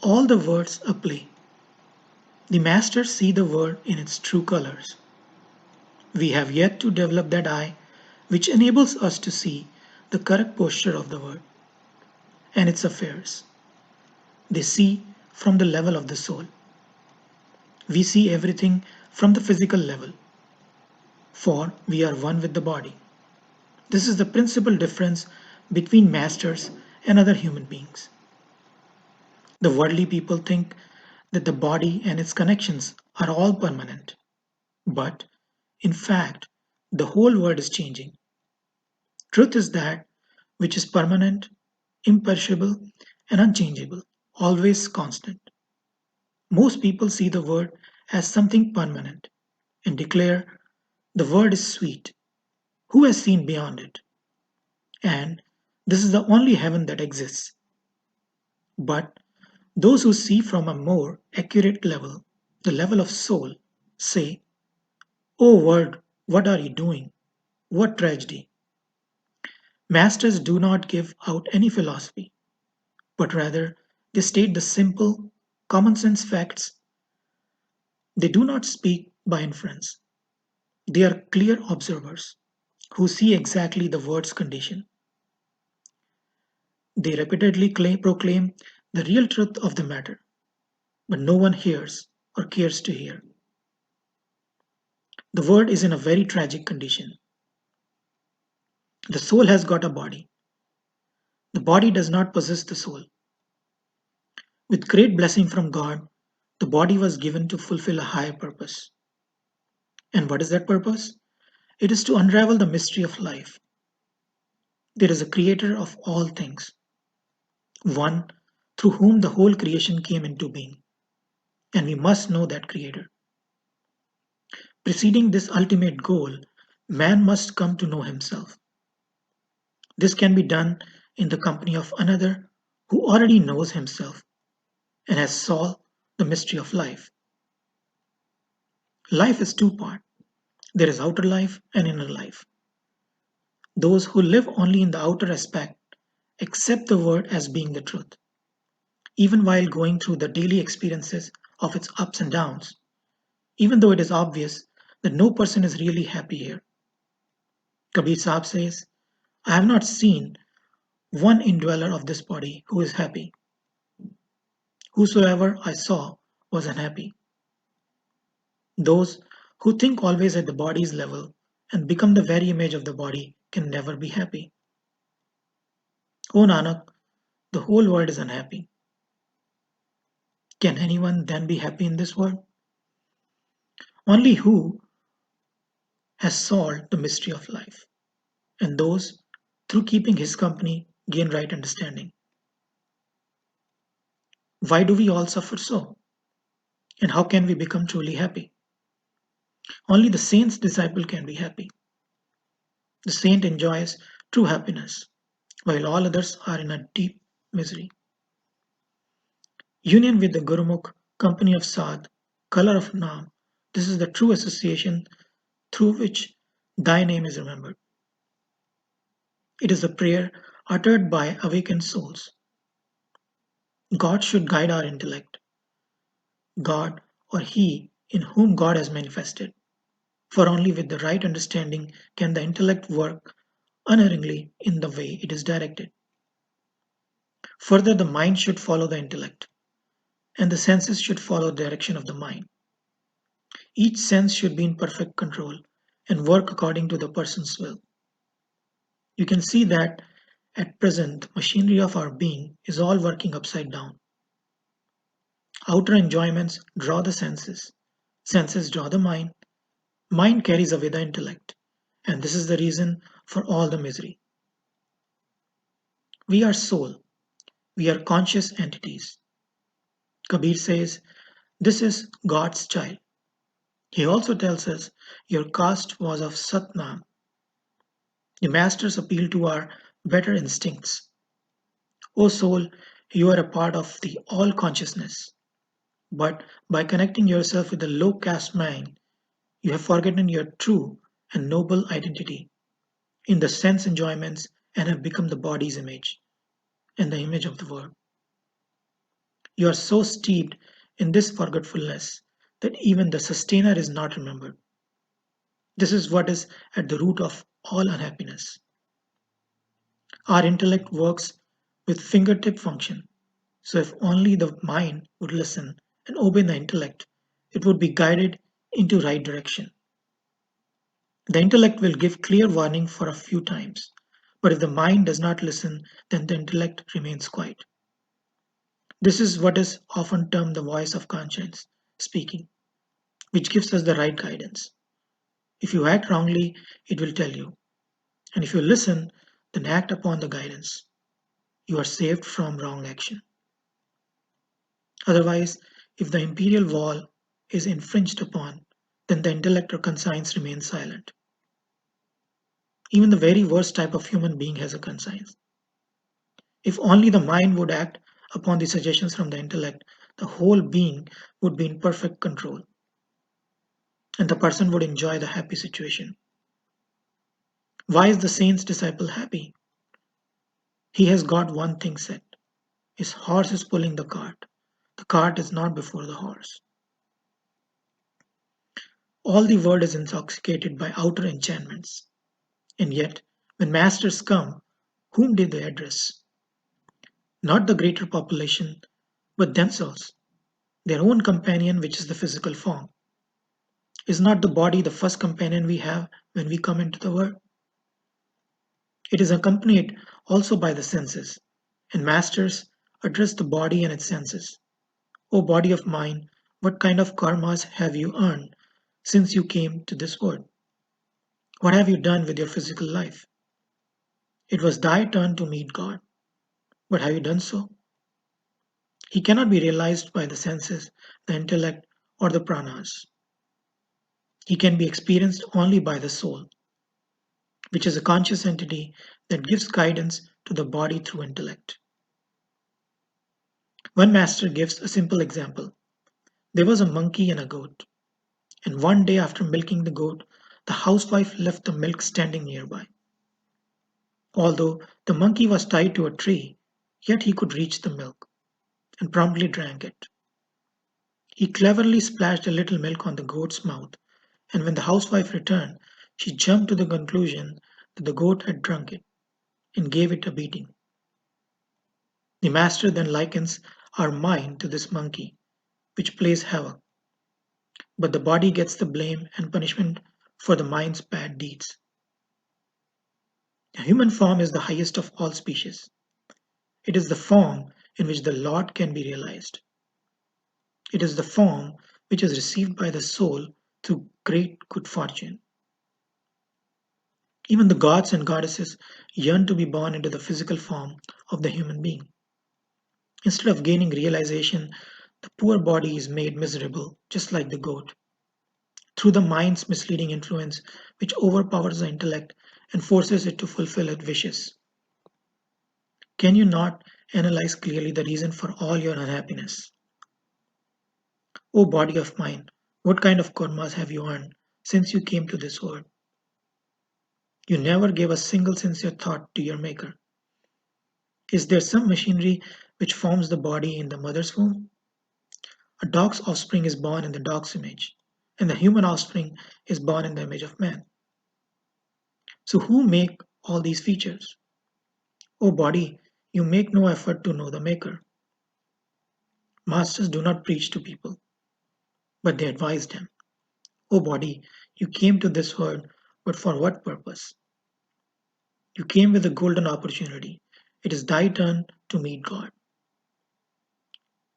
all the words a play. The masters see the world in its true colors. We have yet to develop that eye which enables us to see the correct posture of the world and its affairs. They see from the level of the soul. We see everything from the physical level, for we are one with the body. This is the principal difference between masters and other human beings. The worldly people think that the body and its connections are all permanent, but in fact, the whole world is changing. Truth is that which is permanent, imperishable, and unchangeable, always constant. Most people see the world as something permanent and declare the world is sweet. Who has seen beyond it? And this is the only heaven that exists. But those who see from a more accurate level, the level of soul, say, "O world, what are you doing? What tragedy!" Masters do not give out any philosophy, but rather they state the simple, common sense facts. They do not speak by inference. They are clear observers who see exactly the world's condition. They repeatedly proclaim the real truth of the matter, but no one hears or cares to hear. The world is in a very tragic condition. The soul has got a body. The body does not possess the soul. With great blessing from God, the body was given to fulfill a higher purpose. And what is that purpose? It is to unravel the mystery of life. There is a creator of all things, one through whom the whole creation came into being. And we must know that creator. Preceding this ultimate goal, man must come to know himself. This can be done in the company of another who already knows himself and has solved the mystery of life. Life is two part. There is outer life and inner life. Those who live only in the outer aspect accept the word as being the truth, even while going through the daily experiences of its ups and downs, even though it is obvious that no person is really happy here. Kabir Sahib says, "I have not seen one indweller of this body who is happy. Whosoever I saw was unhappy." Those who think always at the body's level and become the very image of the body can never be happy. O Nanak, the whole world is unhappy. Can anyone then be happy in this world? Only who has solved the mystery of life, and those, through keeping his company, gain right understanding. Why do we all suffer so? And how can we become truly happy? Only the saint's disciple can be happy. The saint enjoys true happiness, while all others are in a deep misery. Union with the Gurumukh, company of Sadh, color of Naam, this is the true association through which thy name is remembered. It is a prayer uttered by awakened souls. God should guide our intellect. God, or He in whom God has manifested. For only with the right understanding can the intellect work unerringly in the way it is directed. Further, the mind should follow the intellect, and the senses should follow the direction of the mind. Each sense should be in perfect control and work according to the person's will. You can see that at present the machinery of our being is all working upside down. Outer enjoyments draw the senses, senses draw the mind carries away the intellect, and this is the reason for all the misery. We are soul, we are conscious entities. Kabir says, "This is God's child." He also tells us, "Your caste was of Satnam." The masters appeal to our better instincts. O soul, you are a part of the all consciousness. But by connecting yourself with the low caste mind, you have forgotten your true and noble identity in the sense enjoyments and have become the body's image and the image of the world. You are so steeped in this forgetfulness that even the sustainer is not remembered. This is what is at the root of all unhappiness. Our intellect works with fingertip function. So if only the mind would listen and obey the intellect, it would be guided into right direction. The intellect will give clear warning for a few times, but if the mind does not listen, then the intellect remains quiet. This is what is often termed the voice of conscience speaking, which gives us the right guidance. If you act wrongly, it will tell you, and if you listen, then act upon the guidance. You are saved from wrong action. Otherwise, if the imperial wall is infringed upon, then the intellect or conscience remains silent. Even the very worst type of human being has a conscience. If only the mind would act upon the suggestions from the intellect, the whole being would be in perfect control, and the person would enjoy the happy situation. Why is the saint's disciple happy? He has got one thing set. His horse is pulling the cart. The cart is not before the horse. All the world is intoxicated by outer enchantments. And yet, when masters come, whom did they address? Not the greater population, but themselves, their own companion, which is the physical form. Is not the body the first companion we have when we come into the world? It is accompanied also by the senses, and masters address the body and its senses. O body of mine, what kind of karmas have you earned since you came to this world? What have you done with your physical life? It was thy turn to meet God, but have you done so? He cannot be realized by the senses, the intellect, or the pranas. He can be experienced only by the soul, which is a conscious entity that gives guidance to the body through intellect. One master gives a simple example. There was a monkey and a goat, and one day after milking the goat, the housewife left the milk standing nearby. Although the monkey was tied to a tree, yet he could reach the milk and promptly drank it. He cleverly splashed a little milk on the goat's mouth, and when the housewife returned, she jumped to the conclusion that the goat had drunk it and gave it a beating. The master then likens our mind to this monkey, which plays havoc, but the body gets the blame and punishment for the mind's bad deeds. The human form is the highest of all species. It is the form in which the Lord can be realized. It is the form which is received by the soul through great good fortune. Even the gods and goddesses yearn to be born into the physical form of the human being. Instead of gaining realization, the poor body is made miserable, just like the goat, through the mind's misleading influence, which overpowers the intellect and forces it to fulfill its wishes. Can you not analyze clearly the reason for all your unhappiness? O body of mine, what kind of karmas have you earned since you came to this world? You never gave a single sincere thought to your Maker. Is there some machinery which forms the body in the mother's womb? A dog's offspring is born in the dog's image, and the human offspring is born in the image of man. So who make all these features? O body, you make no effort to know the Maker. Masters do not preach to people, but they advise them. O body, you came to this world, but for what purpose? You came with a golden opportunity. It is thy turn to meet God.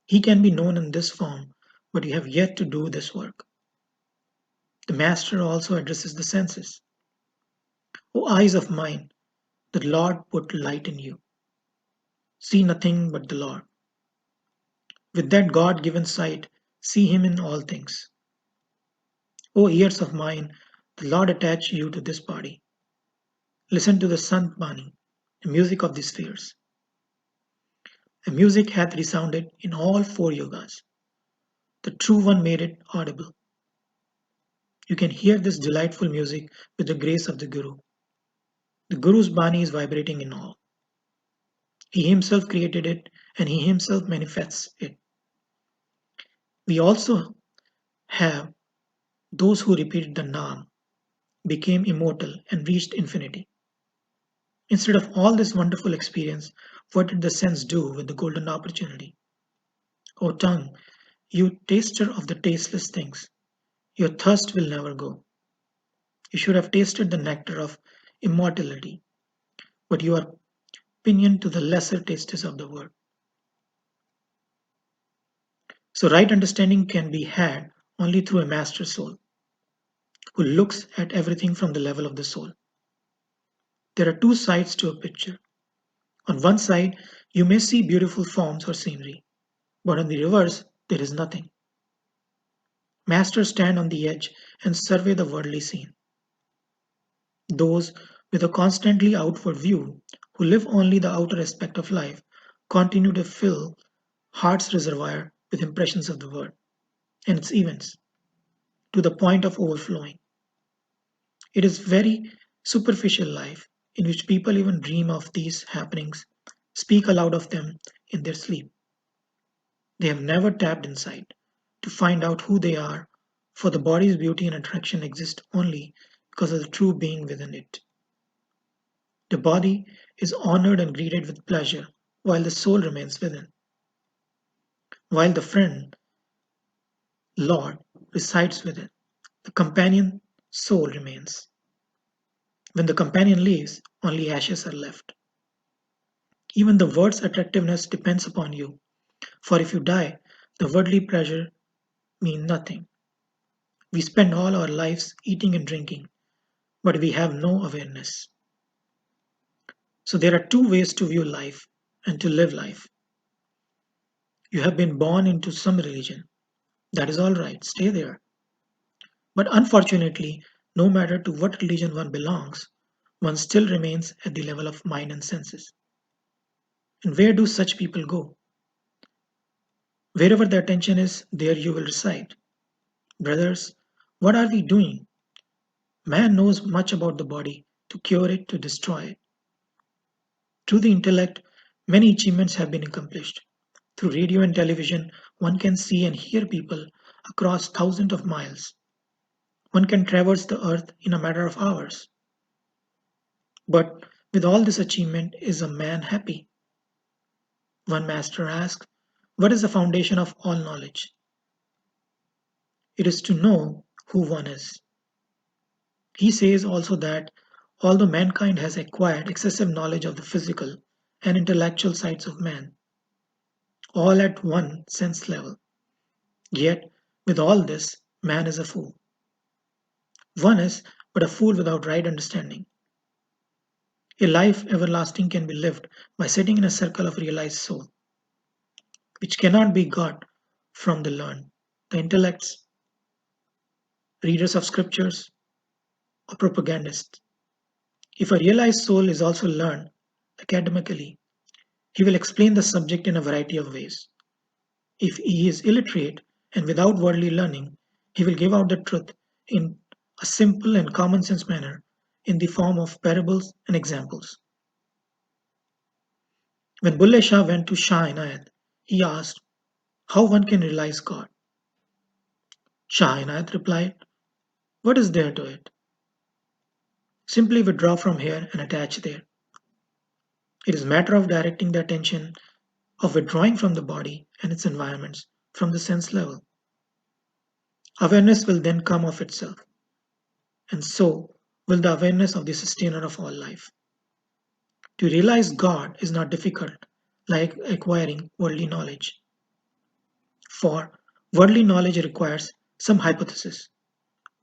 He can be known in this form, but you have yet to do this work. The Master also addresses the senses. O eyes of mine, the Lord put light in you. See nothing but the Lord. With that God given sight, see Him in all things. O ears of mine, the Lord attached you to this body. Listen to the Sant Bani, the music of the spheres. The music hath resounded in all four yogas. The true one made it audible. You can hear this delightful music with the grace of the Guru. The Guru's Bani is vibrating in all. He himself created it and he himself manifests it. We also have those who repeated the Naam, became immortal, and reached infinity. Instead of all this wonderful experience, what did the sense do with the golden opportunity? O tongue, you taster of the tasteless things, your thirst will never go. You should have tasted the nectar of immortality, but you are pinioned to the lesser tastes of the world. So, right understanding can be had only through a master soul who looks at everything from the level of the soul. There are two sides to a picture. On one side, you may see beautiful forms or scenery, but on the reverse, there is nothing. Masters stand on the edge and survey the worldly scene. Those with a constantly outward view, who live only the outer aspect of life, continue to fill heart's reservoir with impressions of the world and its events to the point of overflowing. It is very superficial life in which people even dream of these happenings, speak aloud of them in their sleep. They have never tapped inside to find out who they are, for the body's beauty and attraction exist only because of the true being within it. The body is honored and greeted with pleasure while the soul remains within, while the friend, Lord, resides within. The companion soul remains. When the companion leaves, only ashes are left. Even the word's attractiveness depends upon you, for if you die, the worldly pleasure mean nothing. We spend all our lives eating and drinking, but we have no awareness. So there are two ways to view life and to live life. You have been born into some religion. That is all right, stay there. But unfortunately, no matter to what religion one belongs, one still remains at the level of mind and senses. And where do such people go? Wherever the attention is, there you will reside. Brothers, what are we doing? Man knows much about the body to cure it, to destroy it. Through the intellect, many achievements have been accomplished. Through radio and television, one can see and hear people across thousands of miles. One can traverse the earth in a matter of hours. But with all this achievement, is a man happy? One master asks, what is the foundation of all knowledge? It is to know who one is. He says also that although mankind has acquired excessive knowledge of the physical and intellectual sides of man, all at one sense level, yet with all this, man is a fool. One is but a fool without right understanding. A life everlasting can be lived by sitting in a circle of realized soul, which cannot be got from the learned, the intellects, readers of scriptures, or propagandists. If a realized soul is also learned academically, he will explain the subject in a variety of ways. If he is illiterate and without worldly learning, he will give out the truth in a simple and common sense manner in the form of parables and examples. When Bulle Shah went to Shah Inayat, he asked how one can realize God. Shah Inayat replied, what is there to it? Simply withdraw from here and attach there. It is a matter of directing the attention, of withdrawing from the body and its environments from the sense level. Awareness will then come of itself, and so will the awareness of the sustainer of all life. To realize God is not difficult like acquiring worldly knowledge, for worldly knowledge requires some hypothesis,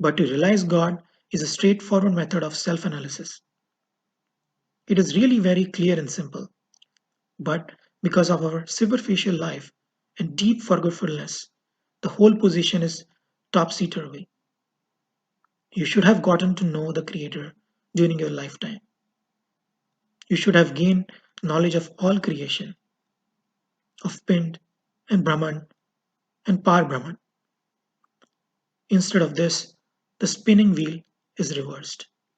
but to realize God is a straightforward method of self analysis. It is really very clear and simple, but because of our superficial life and deep forgetfulness, the whole position is topsy turvy. You should have gotten to know the Creator during your lifetime. You should have gained knowledge of all creation, of Pind and Brahman and Par Brahman. Instead of this, the spinning wheel is reversed.